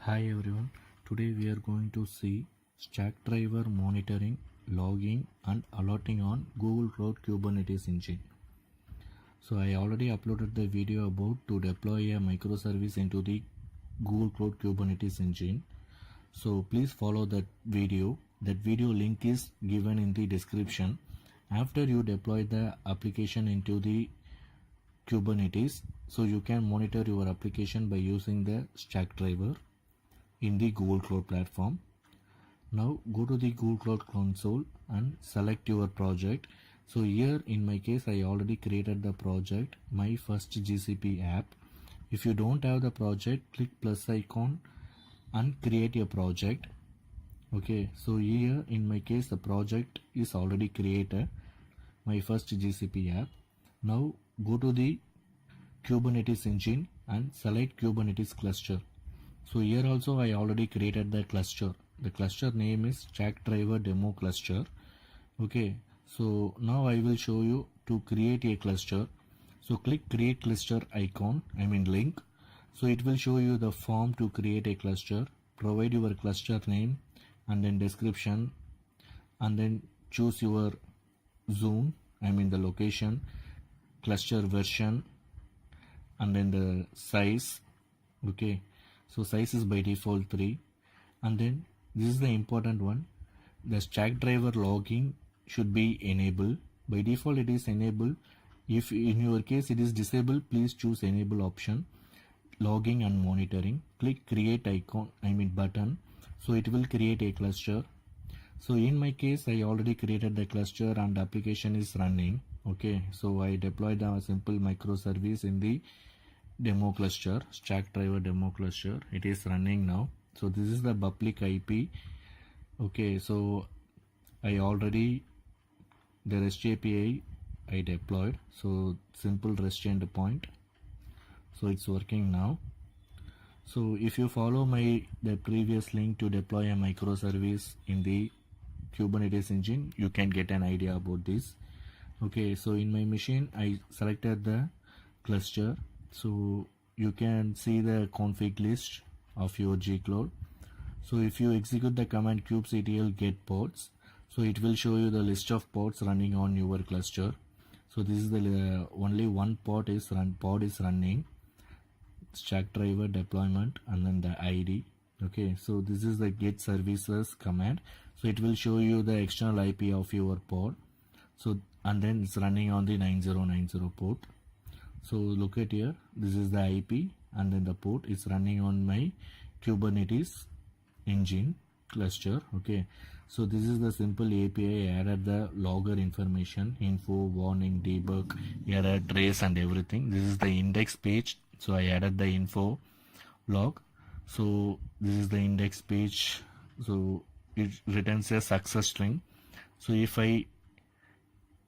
Hi everyone, today we are going to see Stackdriver monitoring, logging and alerting on Google Cloud Kubernetes engine. So I already uploaded the video about to deploy a microservice into the Google Cloud Kubernetes engine. So please follow that video. That video link is given in the description. After you deploy the application into the Kubernetes, so you can monitor your application by using the Stackdriver in the Google Cloud platform. Now go to the Google Cloud console and select your project. So here in my case I already created the project, my first GCP app. If you don't have the project, click plus icon and create a project. Okay, so here in my case the project is already created, my first GCP app. Now go to the Kubernetes engine and select Kubernetes cluster. So here also I already created the cluster. The cluster name is Stackdriver demo cluster. Okay, so now I will show you to create a cluster. So click create cluster icon, link. So it will show you the form to create a cluster. Provide your cluster name and then description, and then choose your zone, the location, cluster version, and then the size. Okay, so size is by default 3, and then this is the important one, the Stackdriver logging should be enabled. By default it is enabled. If in your case it is disabled, please choose enable option, logging and monitoring. Click create icon, button, so it will create a cluster. So in my case I already created the cluster and the application is running. Okay, so I deployed a simple microservice in the demo cluster, Stackdriver demo cluster. It is running now. So this is the public IP. Okay, so I already the REST API I deployed. So simple REST endpoint. So it's working now. So if you follow the previous link to deploy a microservice in the Kubernetes engine, you can get an idea about this. Okay, so in my machine I selected the cluster. So you can see the config list of your gcloud. So if you execute the command kubectl get pods, so it will show you the list of pods running on your cluster. So this is the only one pod is running, Stackdriver deployment, and then the ID. Okay, so this is the get services command. So it will show you the external IP of your pod. So and then it's running on the 9090 port. So look at here, this is the IP and then the port is running on my Kubernetes engine cluster. Okay, so this is the simple API. I added the logger information, info, warning, debug, error, trace and everything. This is the index page. So I added the info log. So this is the index page. So it returns a success string. So if I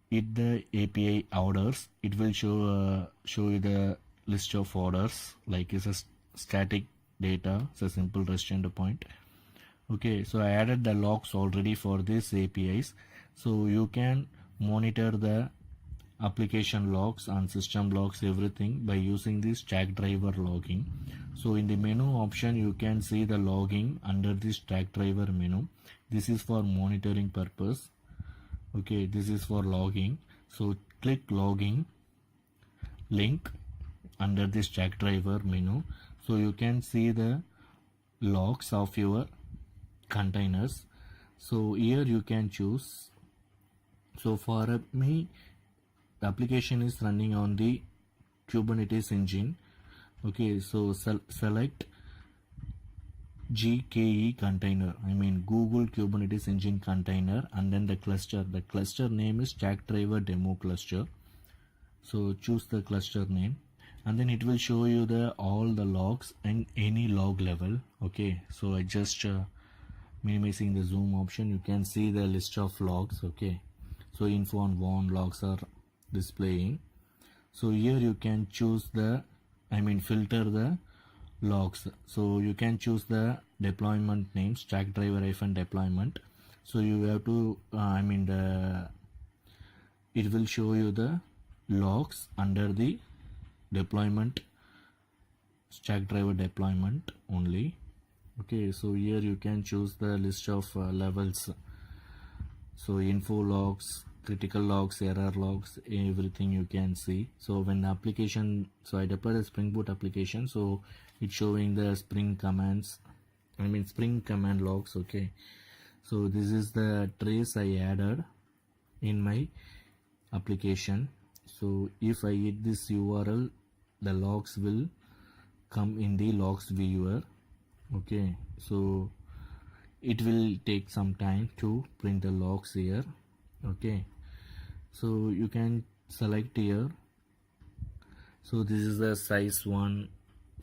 hit the API orders, it will show you the list of orders, like it's a static data. It's a simple REST endpoint. Okay, so I added the logs already for this APIs. So you can monitor the application logs and system logs, everything, by using this Stackdriver logging. So in the menu option you can see the logging under this Stackdriver menu. This is for monitoring purpose. Okay, this is for logging. So click logging link under this Stackdriver menu. So you can see the logs of your containers. So here you can choose. So for me, the application is running on the Kubernetes engine. Okay, so select GKE container, Google Kubernetes engine container, and then the cluster. The cluster name is Stackdriver demo cluster. So choose the cluster name, and then it will show you all the logs and any log level. Okay, so I just minimizing the zoom option. You can see the list of logs. Okay, so info and warn logs are displaying. So here you can choose the filter the logs. So you can choose the deployment name, Stackdriver-deployment. So you have to it will show you the logs under the deployment, Stackdriver deployment only. Okay, so here you can choose the list of levels. So info logs, critical logs, error logs, everything you can see. So when the application, so I deployed a Spring Boot application, so it's showing the Spring commands, Spring command logs. Okay, so this is the trace I added in my application. So if I hit this URL, the logs will come in the logs viewer. Okay, so it will take some time to print the logs here. Okay, so you can select here. So this is the size 1.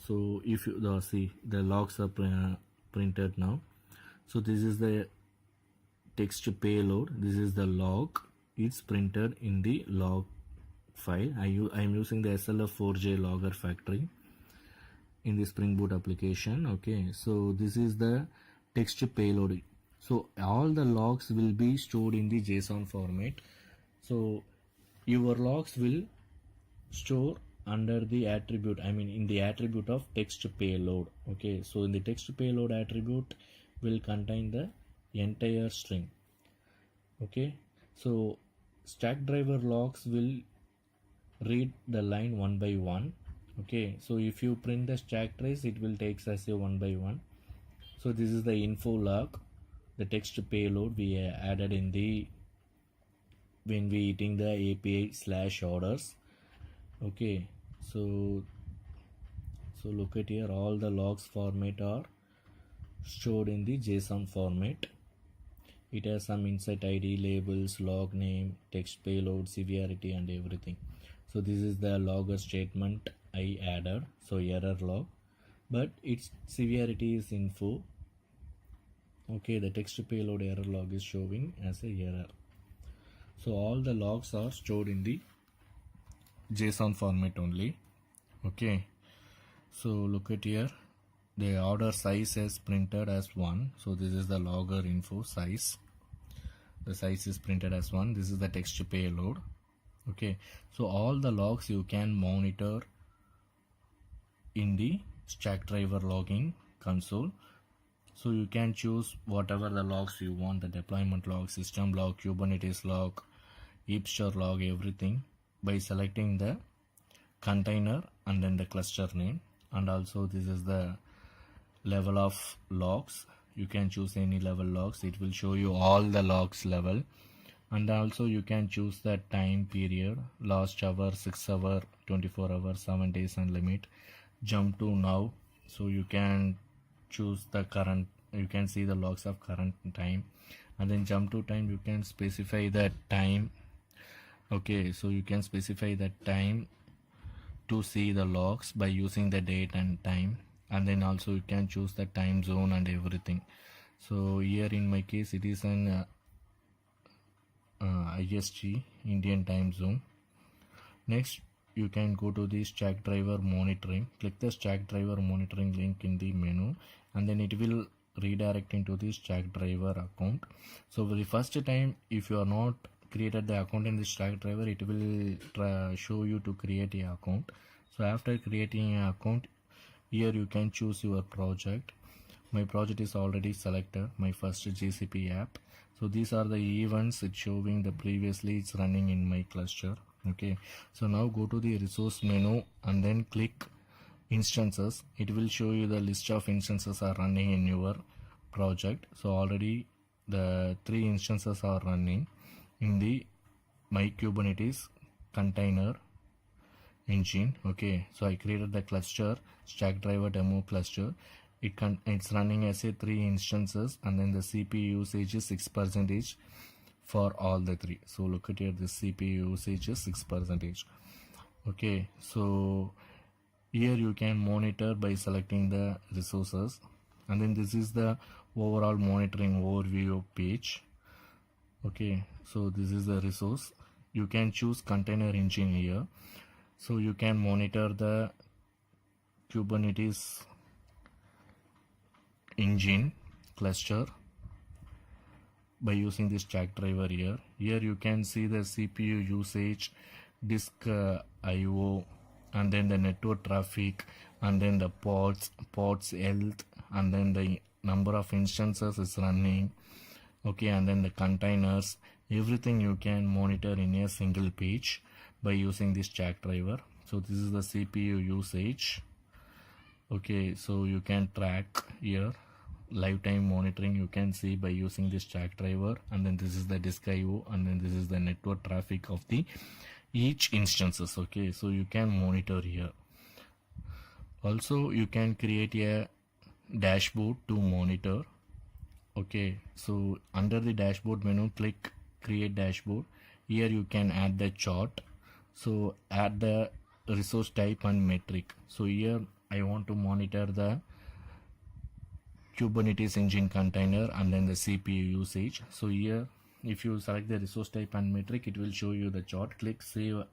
So if you see the logs are printed now. So this is the text payload, this is the log, it's printed in the log file. I'm using the SLF4J logger factory in the Spring Boot application. Okay, so this is the text payload. So all the logs will be stored in the JSON format. So your logs will store under the attribute, in the attribute of text payload. Okay, so in the text payload attribute will contain the entire string. Okay, so stack driver logs will read the line one by one. Okay, so if you print the stack trace, it will take as a one by one. So this is the info log, the text payload we added in the when we hitting the API/orders. Okay, so look at here, all the logs format are stored in the JSON format. It has some inset ID, labels, log name, text payload, severity, and everything. So this is the logger statement I added. So error log, but its severity is info. Okay, the text payload error log is showing as a error. So all the logs are stored in the JSON format only. Okay, so look at here, the order size is printed as 1. So this is the logger info size, the size is printed as 1. This is the text payload. Okay, so all the logs you can monitor in the stack driver logging console. So you can choose whatever the logs you want, the deployment log, system log, Kubernetes log, heapster log, everything, by selecting the container and then the cluster name. And also this is the level of logs. You can choose any level logs, it will show you all the logs level. And also you can choose the time period, last hour, 6 hour, 24 hours, 7 days and limit, jump to now. So you can choose the current, you can see the logs of current time, and then jump to time, you can specify the time. Okay, so you can specify the time to see the logs by using the date and time, and then also you can choose the time zone and everything. So here in my case it is an IST, Indian time zone. Next you can go to the stack driver monitoring, click the stack driver monitoring link in the menu, and then it will redirect into the stack driver account. So for the first time, if you are not created the account in the stack driver, it will show you to create a account. So after creating an account, here you can choose your project. My project is already selected, my first GCP app. So these are the events it's showing, the previously it's running in my cluster. Okay, so now go to the resource menu and then click instances. It will show you the list of instances are running in your project. So already the 3 instances are running in the my Kubernetes container engine. Okay, so I created the cluster, stack driver demo cluster. It's running as a 3 instances, and then the CPU usage is 6% for all the 3. So look at here, the CPU usage is 6%. Okay, so here you can monitor by selecting the resources, and then this is the overall monitoring overview page. Okay, so this is the resource. You can choose container engine here, so you can monitor the Kubernetes engine cluster by using this stack driver here. Here you can see the CPU usage, disk IO, and then the network traffic, and then the pods health, and then the number of instances is running, okay, and then the containers, everything you can monitor in a single page by using this stack driver. So this is the CPU usage. Okay, so you can track here lifetime monitoring, you can see by using this stack driver, and then this is the disk IO, and then this is the network traffic of the each instances. Okay, so you can monitor here. Also you can create a dashboard to monitor. Okay, so under the dashboard menu, click create dashboard. Here you can add the chart, so add the resource type and metric. So here I want to monitor the Kubernetes engine container and then the CPU usage. So here if you select the resource type and metric, it will show you the chart. Click save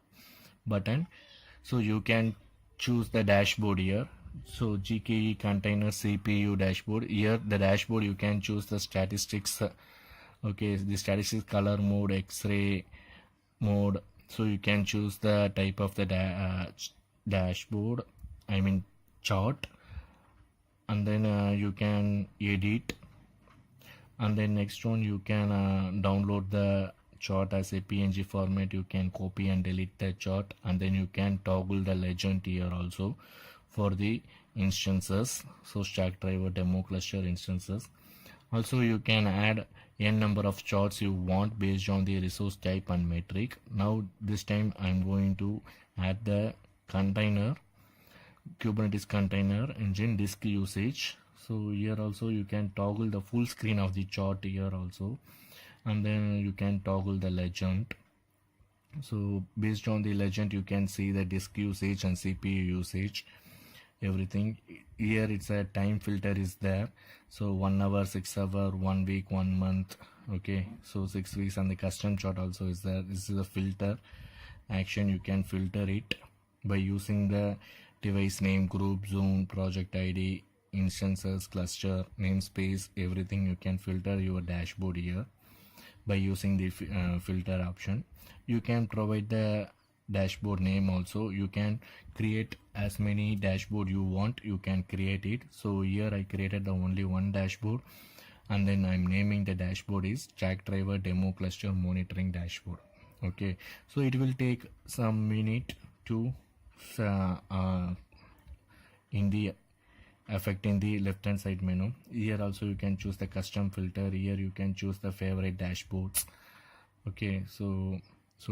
button, so you can choose the dashboard here. So GKE container CPU dashboard. Here the dashboard you can choose the statistics. Okay, the statistics color mode, X-ray mode. So you can choose the type of the dashboard, I mean chart, and then you can edit, and then next one you can download the chart as a PNG format. You can copy and delete the chart, and then you can toggle the legend here also for the instances. So stack driver demo cluster instances. Also you can add n number of charts you want based on the resource type and metric. Now this time I'm going to add the container, Kubernetes container engine disk usage. So here also you can toggle the full screen of the chart here also, and then you can toggle the legend. So based on the legend you can see the disk usage and CPU usage, everything. Here it's a time filter is there, so 1 hour, 6 hour, 1 week, 1 month. Okay, so 6 weeks, and the custom chart also is there. This is a filter action. You can filter it by using the device name, group, zone, project ID, instances, cluster, namespace, everything. You can filter your dashboard here by using the filter option. You can provide the dashboard name also. You can create as many dashboard you want, you can create it. So here I created the only one dashboard, and then I'm naming the dashboard is stack driver demo cluster monitoring dashboard. Okay, so it will take some minute to in the effect in the left hand side menu. Here also you can choose the custom filter. Here you can choose the favorite dashboards. Okay, so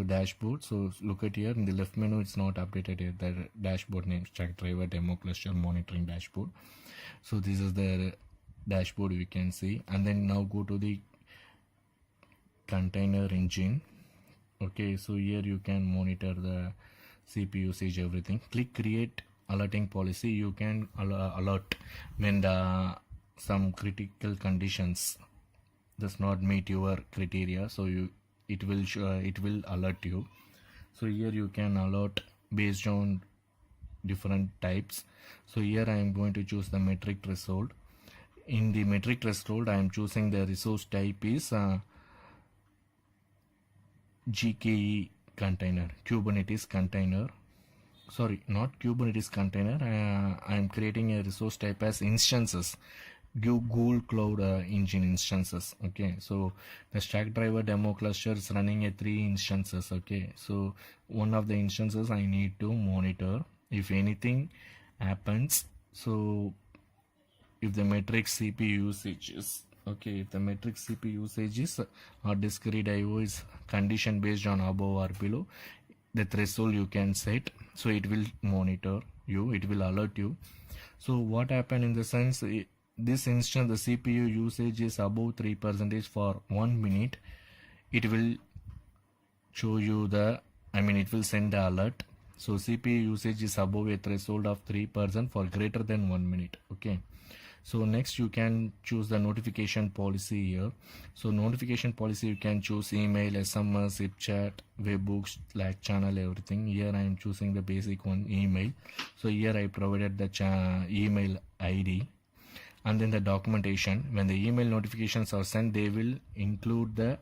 dashboard. So look at here in the left menu, it's not updated here, the dashboard name stack driver demo cluster monitoring dashboard. So this is the dashboard we can see. And then now go to the container engine. Okay, so here you can monitor the CPU usage, everything. Click create alerting policy. You can alert when the some critical conditions does not meet your criteria, so it will alert you. So here you can alert based on different types. So here I am going to choose the metric threshold. In the metric threshold I am choosing the resource type is GKE container, Kubernetes container. Sorry, not Kubernetes container. I am creating a resource type as instances, Google Cloud Engine instances. Okay, so the stack driver demo cluster is running at 3 instances. Okay, so one of the instances I need to monitor if anything happens. So if the metric CPU usage is okay, if the metric CPU usage is or disk read IO is condition based on above or below the threshold you can set, so it will monitor you, it will alert you. So what happened in the sense, this instance the CPU usage is above 3% for 1 minute, it will show you the, I mean it will send the alert. So CPU usage is above a threshold of 3% for greater than 1 minute. Okay, so next you can choose the notification policy here. So notification policy you can choose email, SMS, zip chat, webhooks, Slack channel, everything. Here I am choosing the basic one, email. So here I provided the email ID. And then the documentation, when the email notifications are sent, they will include the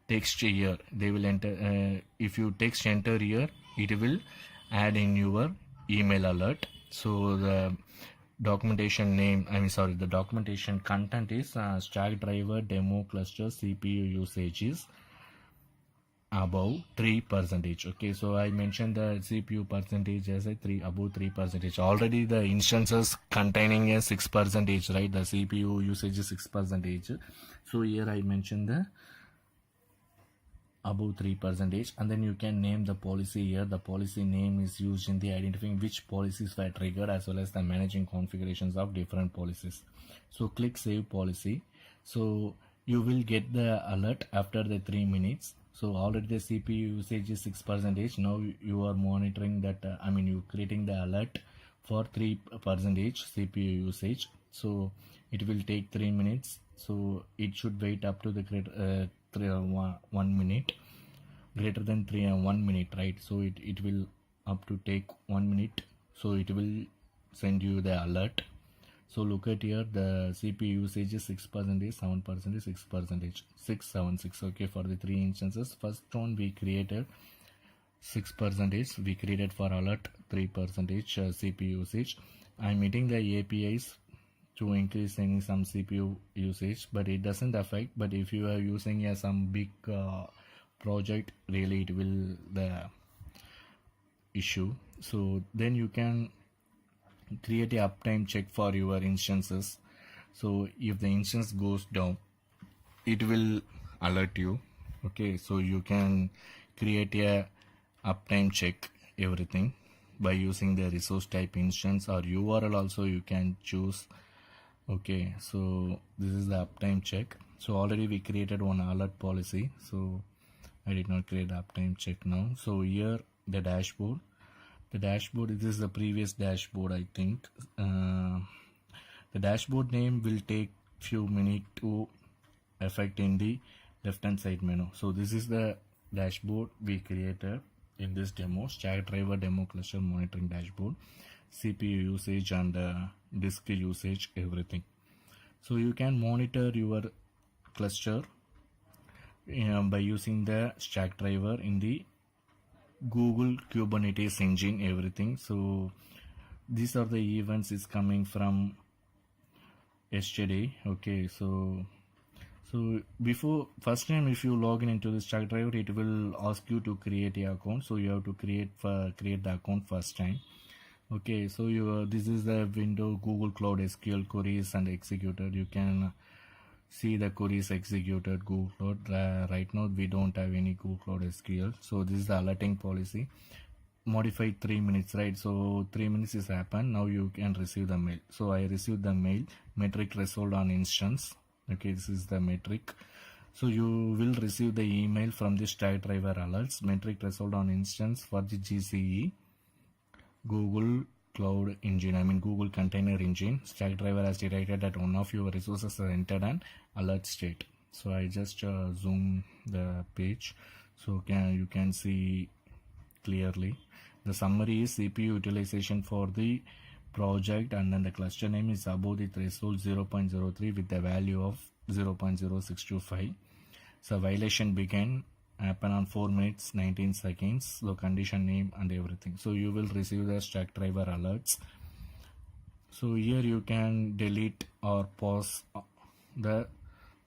text here. They will enter, if you text enter here, it will add in your email alert. So the documentation name, the documentation content is stack driver demo cluster CPU usage is above 3%. Okay, so I mentioned the CPU percentage as a above 3%. Already the instances containing a 6%, right? The CPU usage is 6%. So here I mentioned the above 3%, and then you can name the policy here. The policy name is used in the identifying which policies were triggered, as well as the managing configurations of different policies. So click save policy. So you will get the alert after the 3 minutes. So already the CPU usage is 6%. Now you are monitoring that, you creating the alert for 3% CPU usage. So it will take 3 minutes. So it should wait up to the 1 minute, greater than 1 minute, right? So it will up to take 1 minute. So it will send you the alert. So look at here, the CPU usage is 6%, 7%, 6%, 676. Okay, for the 3 instances. First one we created 6%, we created for alert 3% CPU usage. I'm meeting the APIs to increase some CPU usage, but it doesn't affect. But if you are using some big project, really it will the issue. So then you can create a uptime check for your instances. So if the instance goes down, it will alert you. Okay, so you can create a uptime check everything by using the resource type instance, or URL also you can choose. Okay, so this is the uptime check. So already we created one alert policy, so I did not create the uptime check now. So here the dashboard, this is the previous dashboard, I think. The dashboard name will take few minutes to affect in the left hand side menu. So this is the dashboard we created in this demo, stack driver demo cluster monitoring dashboard, CPU usage and disk usage, everything. So you can monitor your cluster by using the stack driver in the Google Kubernetes engine, everything. So these are the events is coming from yesterday. Okay, so before first time if you log in into the stack driver, it will ask you to create an account. So you have to create the account first time. Okay, so this is the window Google Cloud SQL queries and executed. You can see the queries executed Google Cloud. Right now we don't have any Google Cloud SQL. So this is the alerting policy. Modified 3 minutes, right? So 3 minutes is happened. Now you can receive the mail. So I received the mail, metric threshold on instance. Okay, this is the metric. So you will receive the email from the stack driver alerts, metric threshold on instance for the GCE Google Cloud Engine, Google Container Engine. Stack driver has detected that one of your resources are entered an alert state. So I just zoom the page so you can see clearly. The summary is CPU utilization for the project, and then the cluster name is above the threshold 0.03 with the value of 0.0625. So violation began happen on 4 minutes 19 seconds. So condition name and everything. So you will receive the stack driver alerts. So here you can delete or pause the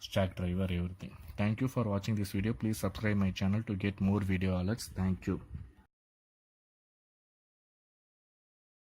stack driver, everything. Thank you for watching this video. Please subscribe my channel to get more video alerts. Thank you.